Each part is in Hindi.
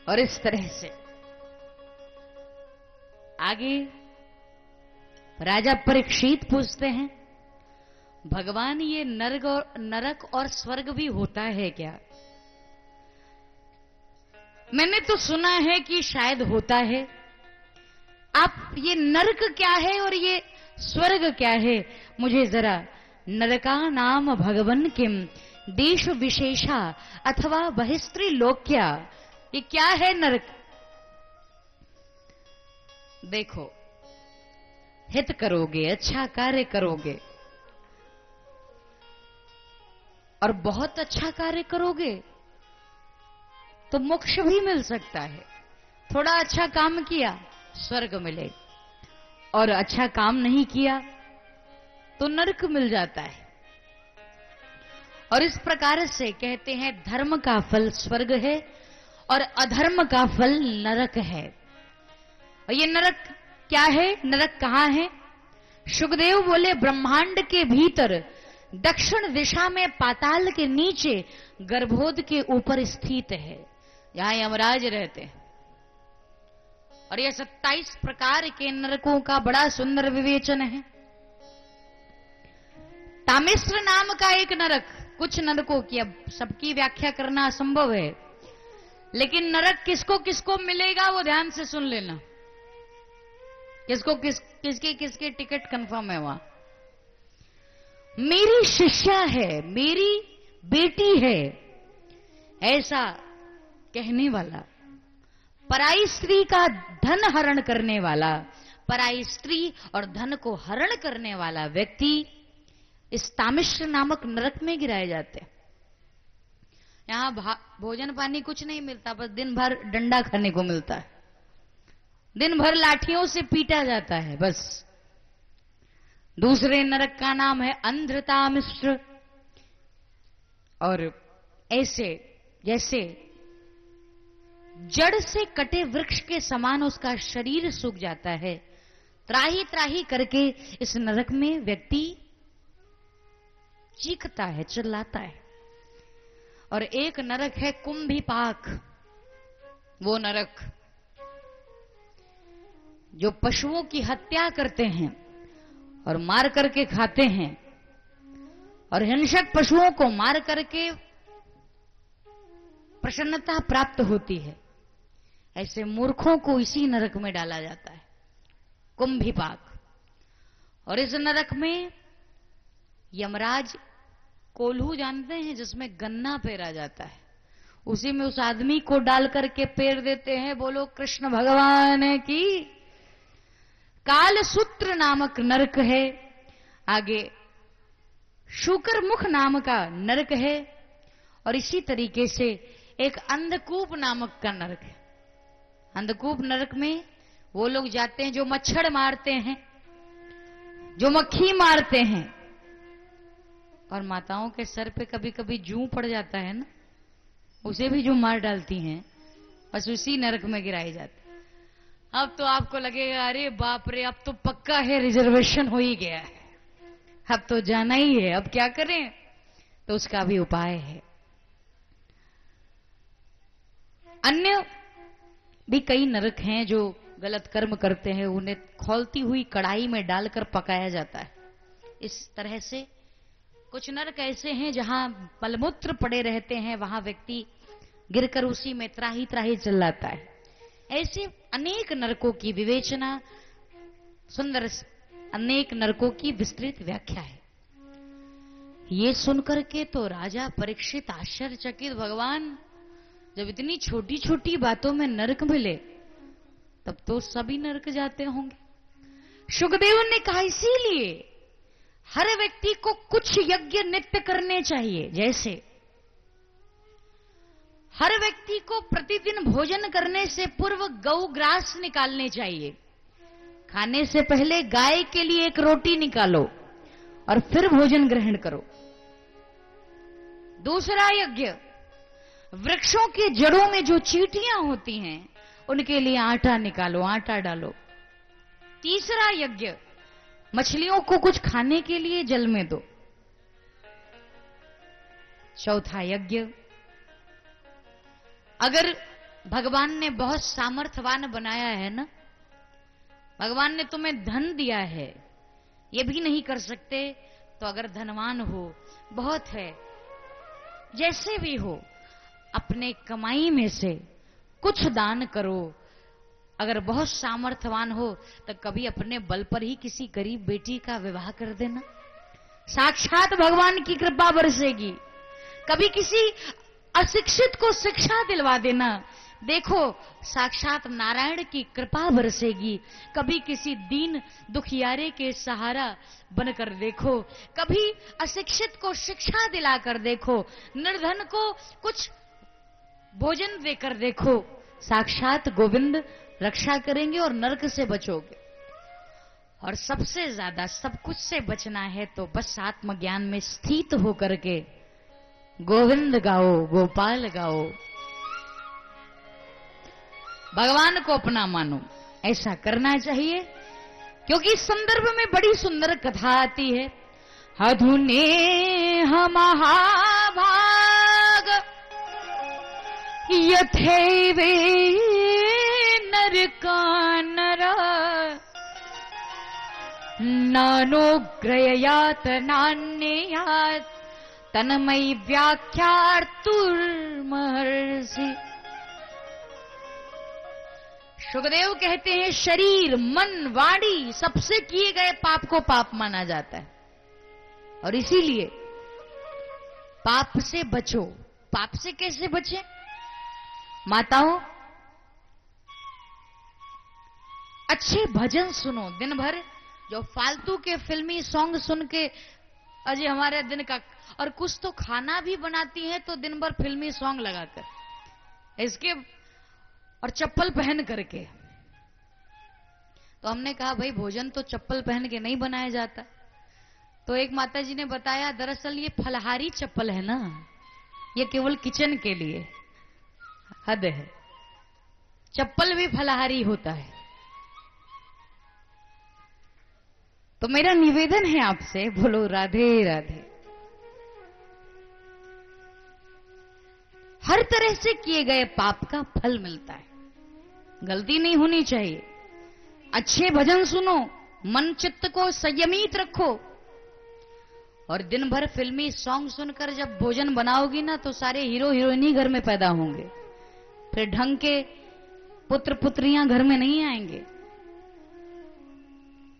और इस तरह से आगे राजा परीक्षित पूछते हैं, भगवान ये नरक और स्वर्ग भी होता है क्या? मैंने तो सुना है कि शायद होता है। आप ये नरक क्या है और ये स्वर्ग क्या है, मुझे जरा नरका नाम भगवन किम देश विशेषा अथवा बहिस्त्री लोक्या, ये क्या है नरक? देखो, हित करोगे, अच्छा कार्य करोगे और बहुत अच्छा कार्य करोगे तो मोक्ष भी मिल सकता है। थोड़ा अच्छा काम किया स्वर्ग मिलेगा और अच्छा काम नहीं किया तो नरक मिल जाता है। और इस प्रकार से कहते हैं धर्म का फल स्वर्ग है और अधर्म का फल नरक है। और ये नरक क्या है? नरक कहां है? सुखदेव बोले ब्रह्मांड के भीतर दक्षिण दिशा में पाताल के नीचे गर्भोद के ऊपर स्थित है, यहां यमराज रहते हैं। और ये 27 प्रकार के नरकों का बड़ा सुंदर विवेचन है। तामिश्र नाम का एक नरक, कुछ नरकों की अब सबकी व्याख्या करना असंभव है, लेकिन नरक किसको किसको मिलेगा वो ध्यान से सुन लेना। किसको किसके टिकट कंफर्म है वहां? मेरी शिष्या है, मेरी बेटी है, ऐसा कहने वाला, पराई स्त्री का धन हरण करने वाला, पराई स्त्री और धन को हरण करने वाला व्यक्ति इस तामिश्र नामक नरक में गिराए जाते हैं। यहां भोजन पानी कुछ नहीं मिलता, बस दिन भर डंडा खाने को मिलता है, दिन भर लाठियों से पीटा जाता है बस। दूसरे नरक का नाम है अंधतामिश्र। और ऐसे जैसे जड़ से कटे वृक्ष के समान उसका शरीर सूख जाता है, त्राही त्राही करके इस नरक में व्यक्ति चीखता है, चिल्लाता है। और एक नरक है कुंभिपाक, वो नरक जो पशुओं की हत्या करते हैं और मार करके खाते हैं, और हिंसक पशुओं को मार करके प्रसन्नता प्राप्त होती है, ऐसे मूर्खों को इसी नरक में डाला जाता है, कुंभिपाक। और इस नरक में यमराज कोल्हू जानते हैं, जिसमें गन्ना पेरा जाता है, उसी में उस आदमी को डाल करके पेर देते हैं। बोलो कृष्ण भगवान की। कालसूत्र नामक नरक है, आगे शुकर मुख नाम का नरक है, और इसी तरीके से एक अंधकूप नामक का नरक है। अंधकूप नरक में वो लोग जाते हैं जो मच्छर मारते हैं, जो मक्खी मारते हैं, और माताओं के सर पे कभी कभी जूं पड़ जाता है ना, उसे भी जो मार डालती हैं, बस उसी नरक में गिराई जाती। अब तो आपको लगेगा अरे बाप रे, अब तो पक्का है, रिजर्वेशन हो ही गया है, अब तो जाना ही है, अब क्या करें? तो उसका भी उपाय है। अन्य भी कई नरक हैं जो गलत कर्म करते हैं, उन्हें खौलती हुई कढ़ाई में डालकर पकाया जाता है। इस तरह से कुछ नरक ऐसे हैं जहां मलमूत्र पड़े रहते हैं, वहां व्यक्ति गिरकर उसी में त्राही त्राही चिल्लाता है। ऐसे अनेक नरकों की विवेचना, सुंदर अनेक नरकों की विस्तृत व्याख्या है। ये सुनकर के तो राजा परीक्षित आश्चर्यचकित, भगवान जब इतनी छोटी छोटी बातों में नरक मिले तब तो सभी नरक जाते होंगे। सुखदेव ने कहा इसीलिए हर व्यक्ति को कुछ यज्ञ नित्य करने चाहिए। जैसे हर व्यक्ति को प्रतिदिन भोजन करने से पूर्व गौग्रास निकालने चाहिए। खाने से पहले गाय के लिए एक रोटी निकालो और फिर भोजन ग्रहण करो। दूसरा यज्ञ, वृक्षों की जड़ों में जो चींटियां होती हैं उनके लिए आटा निकालो, आटा डालो। तीसरा यज्ञ, मछलियों को कुछ खाने के लिए जल में दो। चौथा यज्ञ, अगर भगवान ने बहुत सामर्थ्यवान बनाया है ना, भगवान ने तुम्हें धन दिया है, ये भी नहीं कर सकते तो अगर धनवान हो, बहुत है, जैसे भी हो, अपने कमाई में से कुछ दान करो। अगर बहुत सामर्थ्यवान हो तो कभी अपने बल पर ही किसी गरीब बेटी का विवाह कर देना, साक्षात भगवान की कृपा बरसेगी। कभी किसी अशिक्षित को शिक्षा दिलवा देना, देखो साक्षात नारायण की कृपा बरसेगी। कभी किसी दीन दुखियारे के सहारा बनकर देखो, कभी अशिक्षित को शिक्षा दिलाकर देखो, निर्धन को कुछ भोजन देकर देखो, साक्षात गोविंद रक्षा करेंगे और नरक से बचोगे। और सबसे ज्यादा सब कुछ से बचना है तो बस आत्मज्ञान में स्थित होकर के गोविंद गाओ, गोपाल गाओ, भगवान को अपना मानो, ऐसा करना चाहिए। क्योंकि इस संदर्भ में बड़ी सुंदर कथा आती है। अधुने महाभाग यथैवे नरकानरा नानोग्रयात नान्यात तन्मयी व्याख्यार्तुर्महर्षि। सुखदेव कहते हैं शरीर, मन, वाणी सबसे किए गए पाप को पाप माना जाता है और इसीलिए पाप से बचो। पाप से कैसे बचे? माताओं, अच्छे भजन सुनो। दिन भर जो फालतू के फिल्मी सॉन्ग सुन के अजय हमारे दिन का, और कुछ तो खाना भी बनाती है तो दिन भर फिल्मी सॉन्ग लगाकर इसके और चप्पल पहन करके। तो हमने कहा भाई भोजन तो चप्पल पहन के नहीं बनाया जाता। तो एक माता जी ने बताया दरअसल ये फलहारी चप्पल है ना, ये केवल किचन के लिए। हद है, चप्पल भी फलहारी होता है। तो मेरा निवेदन है आपसे, बोलो राधे राधे। हर तरह से किए गए पाप का फल मिलता है, गलती नहीं होनी चाहिए। अच्छे भजन सुनो, मन चित्त को संयमित रखो, और दिन भर फिल्मी सॉन्ग सुनकर जब भोजन बनाओगी ना तो सारे हीरो हीरोइनी घर में पैदा होंगे, फिर ढंग के पुत्र पुत्रियां घर में नहीं आएंगे।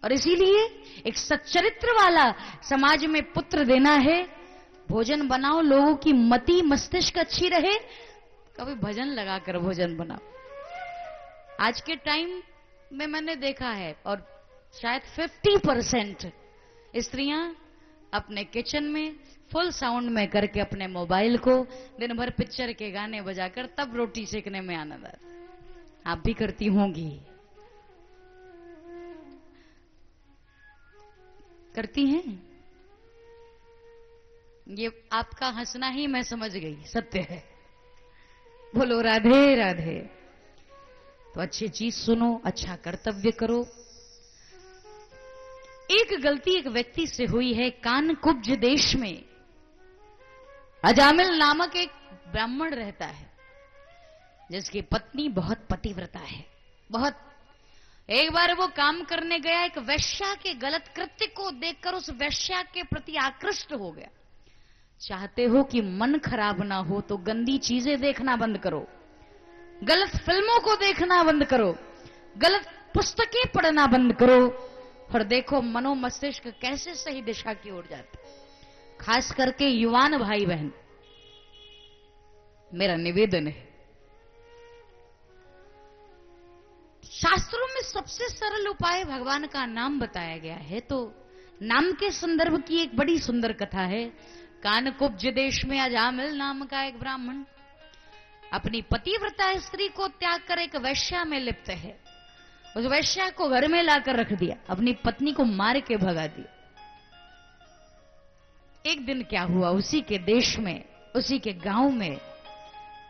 और इसीलिए एक सच्चरित्र वाला समाज में पुत्र देना है। भोजन बनाओ, लोगों की मति मस्तिष्क अच्छी रहे, कभी भजन लगाकर भोजन बनाओ। आज के टाइम में मैंने देखा है, और शायद 50% स्त्रियां अपने किचन में फुल साउंड में करके अपने मोबाइल को दिन भर पिक्चर के गाने बजाकर तब रोटी सेकने में आनंद आता। आप भी करती होंगी, करती हैं। ये आपका हंसना ही मैं समझ गई, सत्य है। बोलो राधे राधे। तो अच्छी चीज सुनो, अच्छा कर्तव्य करो। एक गलती एक व्यक्ति से हुई है। कानकुब्ज देश में अजामिल नामक एक ब्राह्मण रहता है, जिसकी पत्नी बहुत पतिव्रता है, बहुत। एक बार वो काम करने गया, एक वैश्या के गलत कृत्य को देखकर उस वैश्या के प्रति आकृष्ट हो गया। चाहते हो कि मन खराब ना हो तो गंदी चीजें देखना बंद करो, गलत फिल्मों को देखना बंद करो, गलत पुस्तकें पढ़ना बंद करो, और देखो मनो मस्तिष्क कैसे सही दिशा की ओर जाता है। खास करके युवान भाई बहन, मेरा निवेदन है, शास्त्रों में सबसे सरल उपाय भगवान का नाम बताया गया है। तो नाम के संदर्भ की एक बड़ी सुंदर कथा है। कानकुब्ज देश में अजामिल नाम का एक ब्राह्मण अपनी पतिव्रता स्त्री को त्याग कर एक वैश्या में लिप्त है। उस वैश्या को घर में लाकर रख दिया, अपनी पत्नी को मार के भगा दिया। एक दिन क्या हुआ, उसी के देश में, उसी के गांव में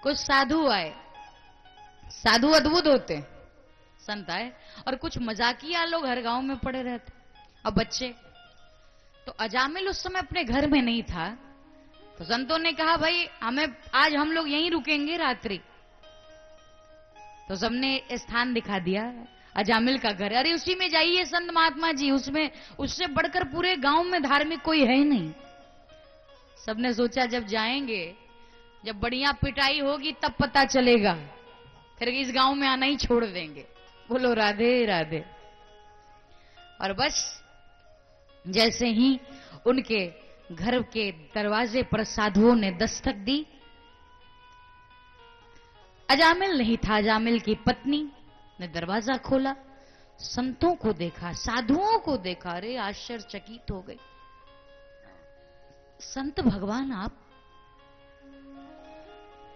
कुछ साधु आए। साधु अद्भुत होते हैं, संत आए, और कुछ मजाकिया लोग हर गांव में पड़े रहते, और बच्चे। तो अजामिल उस समय अपने घर में नहीं था, तो संतों ने कहा भाई हमें आज हम लोग यहीं रुकेंगे रात्रि। तो सबने स्थान दिखा दिया, अजामिल का घर। अरे उसी में जाइए संत महात्मा जी, उसमें उससे बढ़कर पूरे गांव में धार्मिक कोई है ही नहीं। सबने सोचा जब जाएंगे, जब बढ़िया पिटाई होगी तब पता चलेगा, फिर इस गांव में आना ही छोड़ देंगे। बोलो राधे राधे। और बस जैसे ही उनके घर के दरवाजे पर साधुओं ने दस्तक दी, अजामिल नहीं था, अजामिल की पत्नी ने दरवाजा खोला, संतों को देखा, साधुओं को देखा। अरे आश्चर्यचकित हो गई। संत भगवान आप,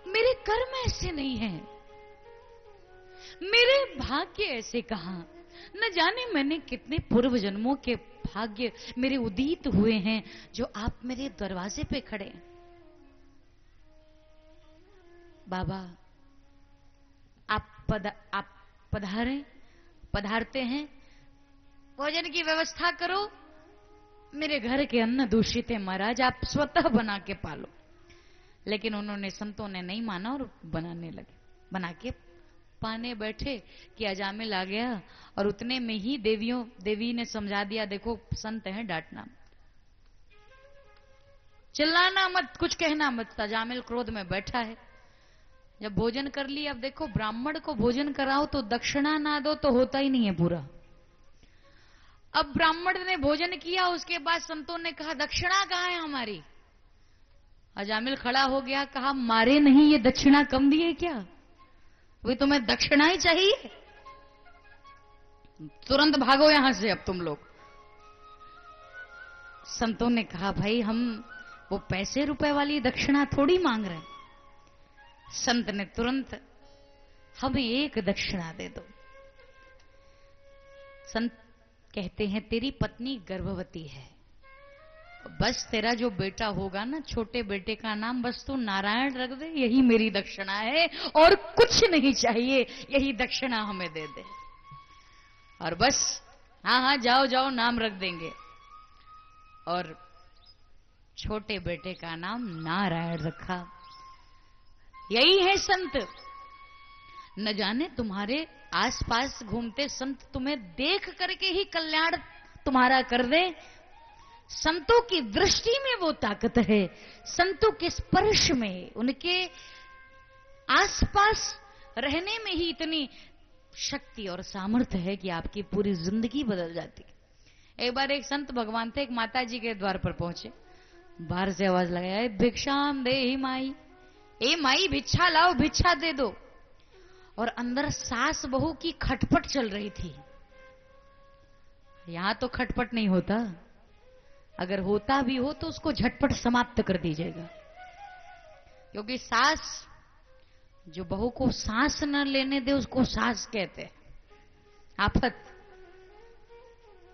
मेरे कर्म ऐसे नहीं हैं, मेरे भाग्य ऐसे कहां, न जाने मैंने कितने पूर्व जन्मों के भाग्य मेरे उदित हुए हैं जो आप मेरे दरवाजे पे खड़े हैं। बाबा आप पधारते हैं, भोजन की व्यवस्था करो। मेरे घर के अन्न दूषित है महाराज, आप स्वतः बना के पालो। लेकिन उन्होंने, संतों ने नहीं माना और बनाने लगे। बना के पाने बैठे कि अजामिल आ गया, और उतने में ही देवी ने समझा दिया, देखो संत हैं, डांटना चिल्लाना मत, कुछ कहना मत। अजामिल क्रोध में बैठा है। जब भोजन कर लिया, अब देखो ब्राह्मण को भोजन कराओ तो दक्षिणा ना दो तो होता ही नहीं है पूरा। अब ब्राह्मण ने भोजन किया, उसके बाद संतों ने कहा दक्षिणा कहां है हमारी। अजामिल खड़ा हो गया, कहा मारे नहीं, ये दक्षिणा कम दिए क्या, वही तुम्हें दक्षिणा ही चाहिए, तुरंत भागो यहां से अब तुम लोग। संतों ने कहा भाई हम वो पैसे रुपए वाली दक्षिणा थोड़ी मांग रहे हैं। संत ने तुरंत, हमें एक दक्षिणा दे दो। संत कहते हैं तेरी पत्नी गर्भवती है, बस तेरा जो बेटा होगा ना, छोटे बेटे का नाम बस तू नारायण रख दे, यही मेरी दक्षिणा है, और कुछ नहीं चाहिए, यही दक्षिणा हमें दे दे। और बस हाँ हाँ जाओ जाओ, नाम रख देंगे। और छोटे बेटे का नाम नारायण रखा। यही है संत। न जाने तुम्हारे आसपास घूमते संत तुम्हें देख करके ही कल्याण तुम्हारा कर दे। संतों की दृष्टि में वो ताकत है, संतों के स्पर्श में, उनके आसपास रहने में ही इतनी शक्ति और सामर्थ्य है कि आपकी पूरी जिंदगी बदल जाती है। एक बार एक संत भगवान थे, एक माता जी के द्वार पर पहुंचे, बाहर से आवाज लगाया, भिक्षाम देहि माई, ए माई भिक्षा लाओ, भिक्षा दे दो। और अंदर सास बहू की खटपट चल रही थी। यहां तो खटपट नहीं होता, अगर होता भी हो तो उसको झटपट समाप्त कर दीजिएगा, क्योंकि सास जो बहू को सांस न लेने दे उसको सास कहते हैं, आफत।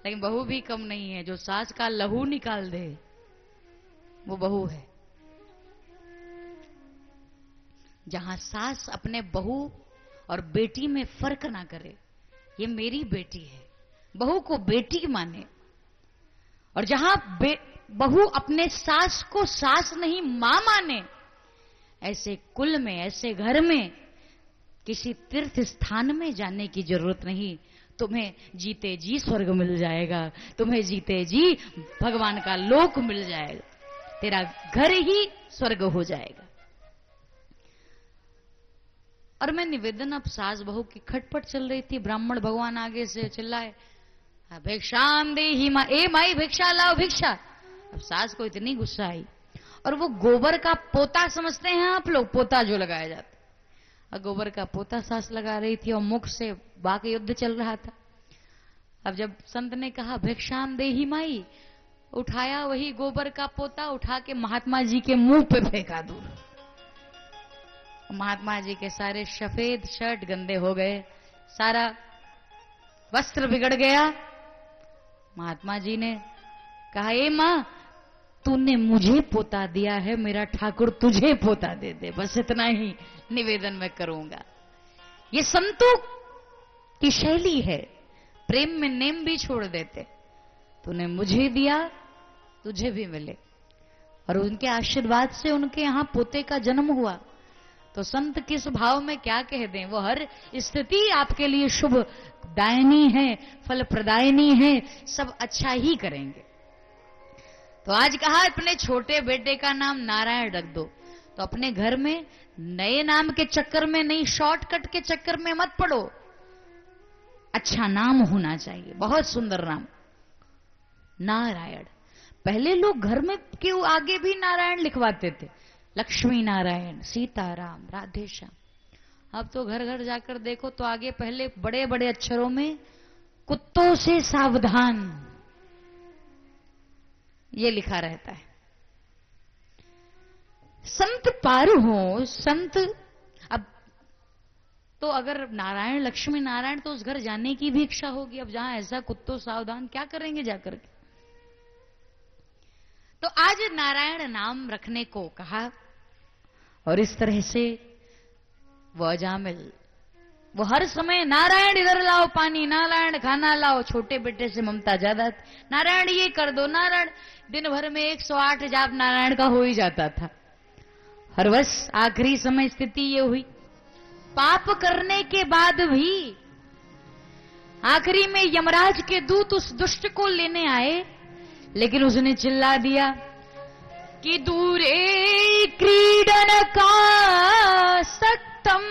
लेकिन बहू भी कम नहीं है, जो सास का लहू निकाल दे वो बहू है। जहां सास अपने बहू और बेटी में फर्क ना करे, ये मेरी बेटी है, बहू को बेटी माने। और जहां बहू अपने सास को सास नहीं मां माने, ऐसे कुल में, ऐसे घर में किसी तीर्थ स्थान में जाने की जरूरत नहीं। तुम्हें जीते जी स्वर्ग मिल जाएगा, तुम्हें जीते जी भगवान का लोक मिल जाएगा, तेरा घर ही स्वर्ग हो जाएगा। और मैं निवेदन, अब सास बहू की खटपट चल रही थी, ब्राह्मण भगवान आगे से चिल्लाए, भिक्षाम देहि मां, ए माई भिक्षा लाओ, भिक्षा। अब सास को इतनी गुस्सा आई, और वो गोबर का पोता समझते हैं आप लोग, पोता जो लगाया जाता, और गोबर का पोता सास लगा रही थी और मुख से वाक युद्ध चल रहा था। अब जब संत ने कहा भिक्षाम देहि माई, उठाया वही गोबर का पोता, उठा के महात्मा जी के मुंह पे फेंका दूर। महात्मा जी के सारे सफेद शर्ट गंदे हो गए, सारा वस्त्र बिगड़ गया। महात्मा जी ने कहा, ए मां तूने मुझे पोता दिया है, मेरा ठाकुर तुझे पोता दे दे, बस इतना ही निवेदन मैं करूंगा। ये संतों की शैली है, प्रेम में नेम भी छोड़ देते, तूने मुझे दिया तुझे भी मिले। और उनके आशीर्वाद से उनके यहां पोते का जन्म हुआ। तो संत किस भाव में क्या कह दें, वो हर स्थिति आपके लिए शुभ दायनी है, फल प्रदायनी है, सब अच्छा ही करेंगे। तो आज कहा अपने छोटे बेटे का नाम नारायण रख दो, तो अपने घर में नए नाम के चक्कर में नहीं, शॉर्टकट के चक्कर में मत पड़ो। अच्छा नाम होना चाहिए, बहुत सुंदर नाम नारायण। पहले लोग घर में क्यों आगे भी नारायण लिखवाते थे, लक्ष्मी नारायण, सीताराम, राधे श्याम। अब तो घर घर जाकर देखो तो आगे पहले बड़े बड़े अक्षरों में कुत्तों से सावधान ये लिखा रहता है। संत पार हो, संत अब तो अगर नारायण लक्ष्मी नारायण तो उस घर जाने की भी इच्छा होगी। अब जहां ऐसा कुत्तों सावधान क्या करेंगे जाकर के। तो आज नारायण नाम रखने को कहा और इस तरह से वो अजामिल वो हर समय नारायण इधर लाओ पानी, नारायण खाना लाओ। छोटे बेटे से ममता ज्यादा, नारायण ये कर दो, नारायण। दिन भर में 108 जाप नारायण का हो ही जाता था। हर वर्ष आखिरी समय स्थिति ये हुई, पाप करने के बाद भी आखिरी में यमराज के दूत उस दुष्ट को लेने आए, लेकिन उसने चिल्ला दिया कि दूरे क्रीडन का सक्तम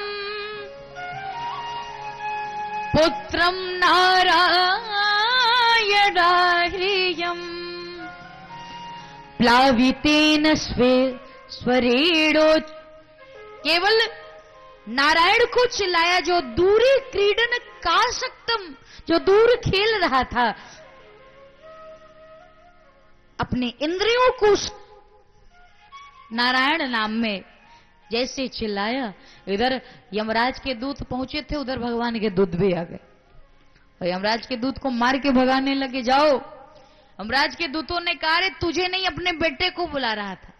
पुत्रम नारायणाह्रियम प्लावितेन स्वरेणो। केवल नारायण को चिल्लाया, जो दूरी क्रीडन का सक्तम, जो दूर खेल रहा था, अपने इंद्रियों को नारायण नाम में जैसे चिल्लाया, इधर यमराज के दूत पहुंचे थे, उधर भगवान के दूत भी आ गए और यमराज के दूत को मार के भगाने लगे। जाओ। यमराज के दूतों ने कहा, रे तुझे नहीं अपने बेटे को बुला रहा था।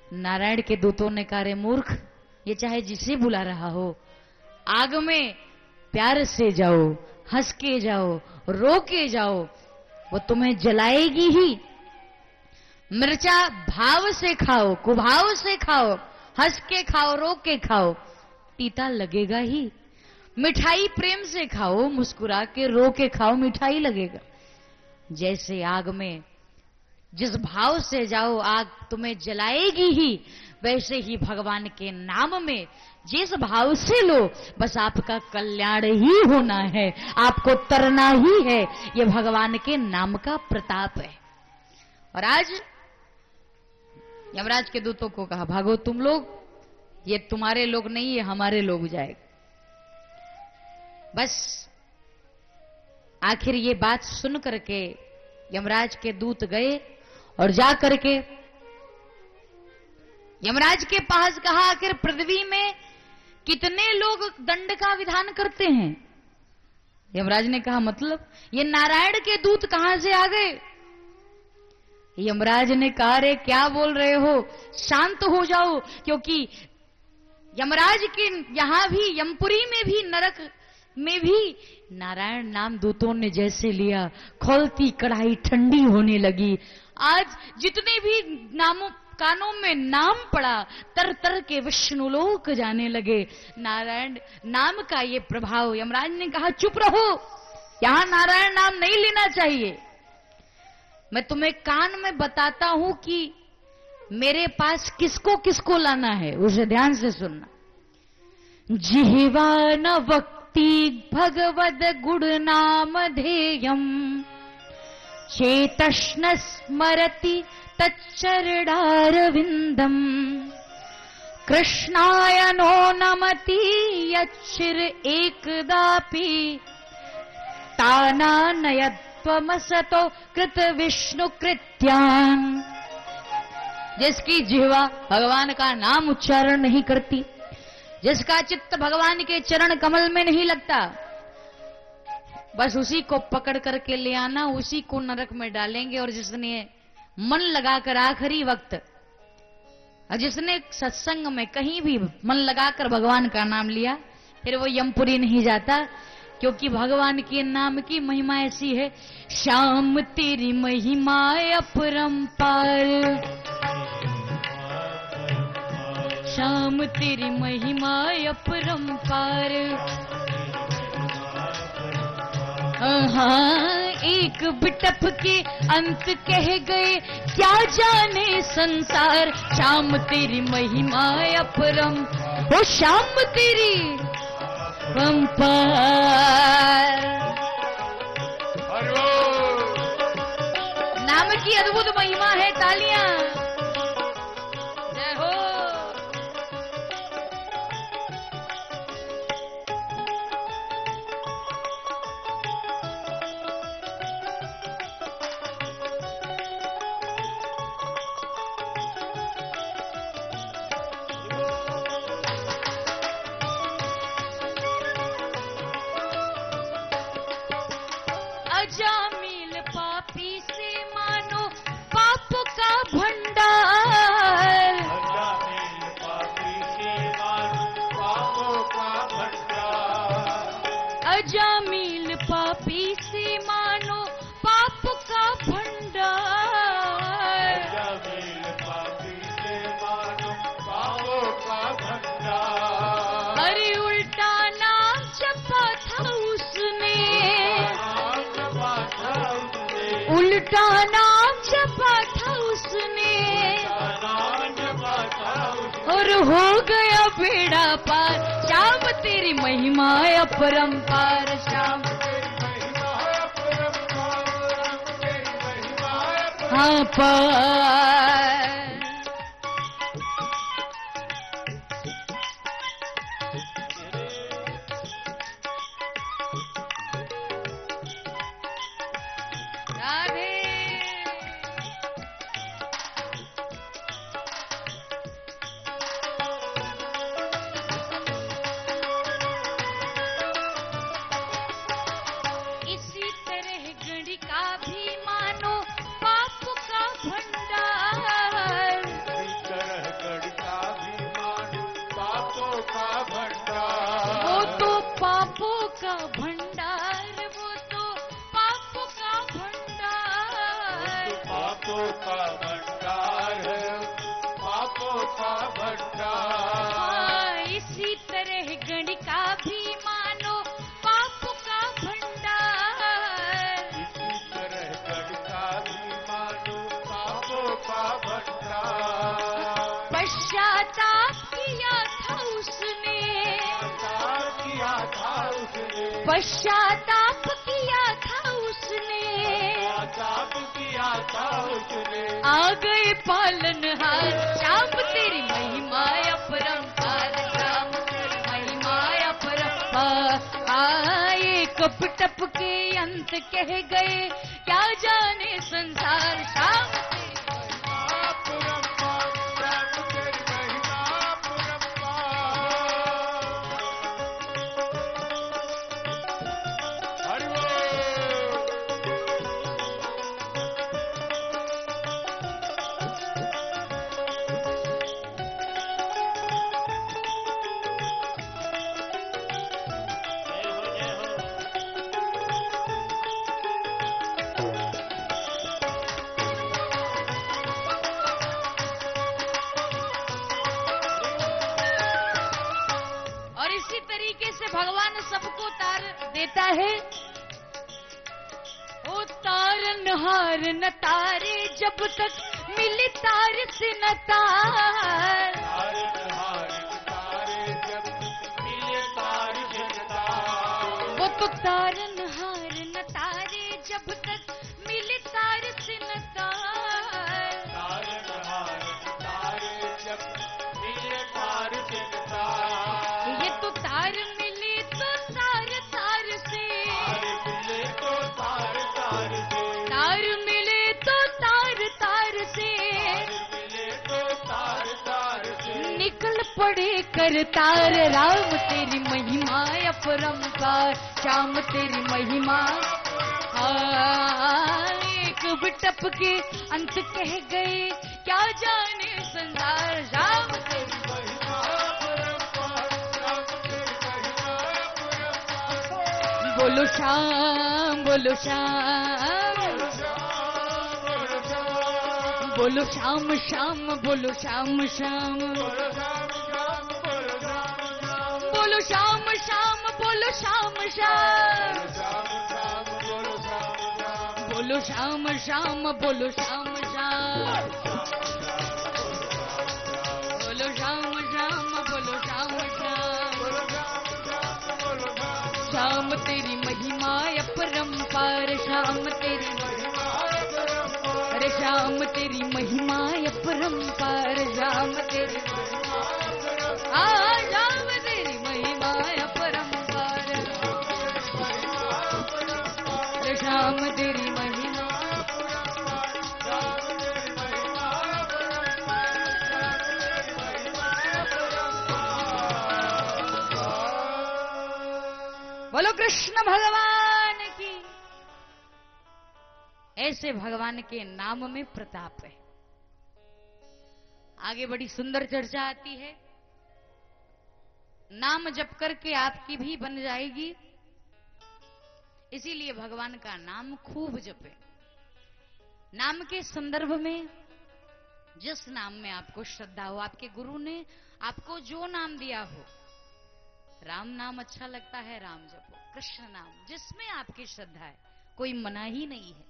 नारायण के दूतों ने कहा, रे मूर्ख, ये चाहे जिसे बुला रहा हो, आग में प्यार से जाओ, हंस के जाओ, रो के जाओ, वो तुम्हें जलाएगी ही। मिर्चा भाव से खाओ, कुभाव से खाओ, हंस के खाओ, रो के खाओ, तीता लगेगा ही। मिठाई प्रेम से खाओ, मुस्कुरा के रो के खाओ, मिठाई लगेगा। जैसे आग में जिस भाव से जाओ आग तुम्हें जलाएगी ही, वैसे ही भगवान के नाम में जिस भाव से लो, बस आपका कल्याण ही होना है, आपको तरना ही है। ये भगवान के नाम का प्रताप है। और आज यमराज के दूतों को कहा, भागो तुम लोग, ये तुम्हारे लोग नहीं, ये हमारे लोग जाएगा। बस आखिर ये बात सुन करके यमराज के दूत गए और जा करके यमराज के पास कहा, आखिर पृथ्वी में कितने लोग दंड का विधान करते हैं। यमराज ने कहा, मतलब ये नारायण के दूत कहां से आ गए। यमराज ने कहा, रे क्या बोल रहे हो, शांत हो जाओ, क्योंकि यमराज के यहां भी, यमपुरी में भी, नरक में भी नारायण नाम दूतों ने जैसे लिया, खौलती कढ़ाई ठंडी होने लगी। आज जितने भी नामों कानों में नाम पड़ा, तर तर के विष्णुलोक जाने लगे। नारायण नाम का ये प्रभाव। यमराज ने कहा, चुप रहो, यहां नारायण नाम नहीं लेना चाहिए। मैं तुम्हें कान में बताता हूं कि मेरे पास किसको किसको लाना है, उसे ध्यान से सुनना। जिह्वा न वक्ति भगवद गुण नाम ध्येयम, चेतश्न स्मरति तच्चरणारविंदम, कृष्णाय नो नमति यच्चिर एकदापि, तानानयत्वमसतो कृत विष्णु कृत्यान्। जिसकी जिह्वा भगवान का नाम उच्चारण नहीं करती, जिसका चित्त भगवान के चरण कमल में नहीं लगता, बस उसी को पकड़ करके ले आना, उसी को नरक में डालेंगे। और जिसने मन लगाकर आखिरी वक्त, और जिसने सत्संग में कहीं भी मन लगाकर भगवान का नाम लिया, फिर वो यमपुरी नहीं जाता, क्योंकि भगवान के नाम की महिमा ऐसी है। श्याम तेरी महिमा अपरंपार, श्याम तेरी महिमा अपरंपार। हाँ, एक बिटप के अंत कह गए क्या जाने संसार। श्याम तेरी महिमा अपरम, ओ श्याम तेरी परंपार। नाम की अद्भुत महिमा है, तालियां जय हो। अजामिल पापी से मानो पाप का भंडार। अजामिल पापी से मानो पापों का भंडार। अजामिल पापी से मानो पाप का भंडार। अजामिल पापी से मानो पापों का भंडार। अरे उल्टा नाम जपा था उसने, उल्टा नाम जपा था उसने, और हो गया बेड़ा पार। श्याम तेरी महिमा अपरंपार। श्याम हाँ पार। इसी तरह गणिका भी मानो पाप का भंडार। इसी तरह गणिका भी मानो पापों का भंडार। वो तो पापों का भंडार, वो तो पापों का भंडार। पापों का भंडार है, पापों का भंडार। हाँ, इसी तरह गणिका भी मानो पाप का भंडार। इसी तरह गणिका भी मानो पापों का भंडार। पश्चाताप किया था उसने, किया था उसने, पश्चाताप किया था उसने, ताप किया था उसने। आ गए पालनहार। श्याम तेरी महिमा अपरंपार। श्याम तेरी महिमा अपरंपार। एक बिटप के अंत कह गए क्या जाने संसार। श्याम तेरी अपरंपार, श्याम तेरी महिमा अपरंपार। हरि बोल। और इसी तरीके से भगवान सबको तार देता है। ओ तारनहार न तारे जब तक मिली तार से न तार। तारे जब मिले तार जनता। वो तो तारनहार न तारे जब तक मिली तार से न तार। तारे जब मिले तार जनता। ये तो तार मिली तो तार तार से, मिले तो तार तार से, तार मिले तो तार तार से, मिले तो तार तार से। निकल पड़े कर तार। राम तेरी महिमा अपरंपार। श्याम तेरी महिमा। हाँ, एक बिटप के अंत कह गए क्या जाने संसार। श्याम तेरी महिमा अपरंपार, श्याम तेरी महिमा अपरंपार। बोलो श्याम, बोलो श्याम, बोलो श्याम श्याम, बोलो श्याम श्याम। बोलो श्याम श्याम, बोलो श्याम श्याम, श्याम श्याम बोलो श्याम श्याम, बोलो श्याम श्याम, बोलो श्याम श्याम, बोलो श्याम श्याम, बोलो श्याम श्याम, बोलो श्याम श्याम बोलो श्याम, श्याम तेरी महिमा अपरंपार, श्याम तेरी महिमा परम्पार, अरे श्याम तेरी महिमा अपरंपार, श्याम तेरी श्याम तेरी महिमा अपरंपार, अरे श्याम तेरी महिमा, बोलो कृष्ण भगवान की। ऐसे भगवान के नाम में प्रताप है। आगे बड़ी सुंदर चर्चा आती है। नाम जप करके आपकी भी बन जाएगी, इसीलिए भगवान का नाम खूब जपे। नाम के संदर्भ में जिस नाम में आपको श्रद्धा हो, आपके गुरु ने आपको जो नाम दिया हो, राम नाम अच्छा लगता है राम जपो, कृष्ण नाम जिसमें आपकी श्रद्धा है, कोई मना ही नहीं है।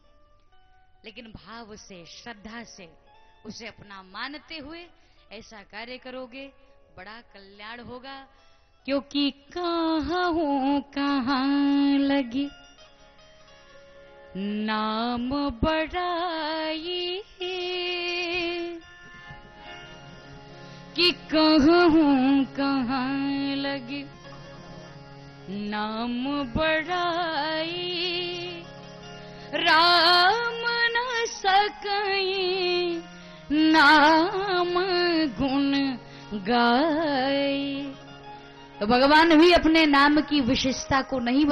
लेकिन भाव से, श्रद्धा से उसे अपना मानते हुए ऐसा कार्य करोगे, बड़ा कल्याण होगा। क्योंकि कहाँ हूं कहाँ लगी नाम बड़ाई, कि कहाँ हूं कहाँ लगी नाम बड़ाई, राम न सकई नाम गुण गाए। तो भगवान भी अपने नाम की विशेषता को नहीं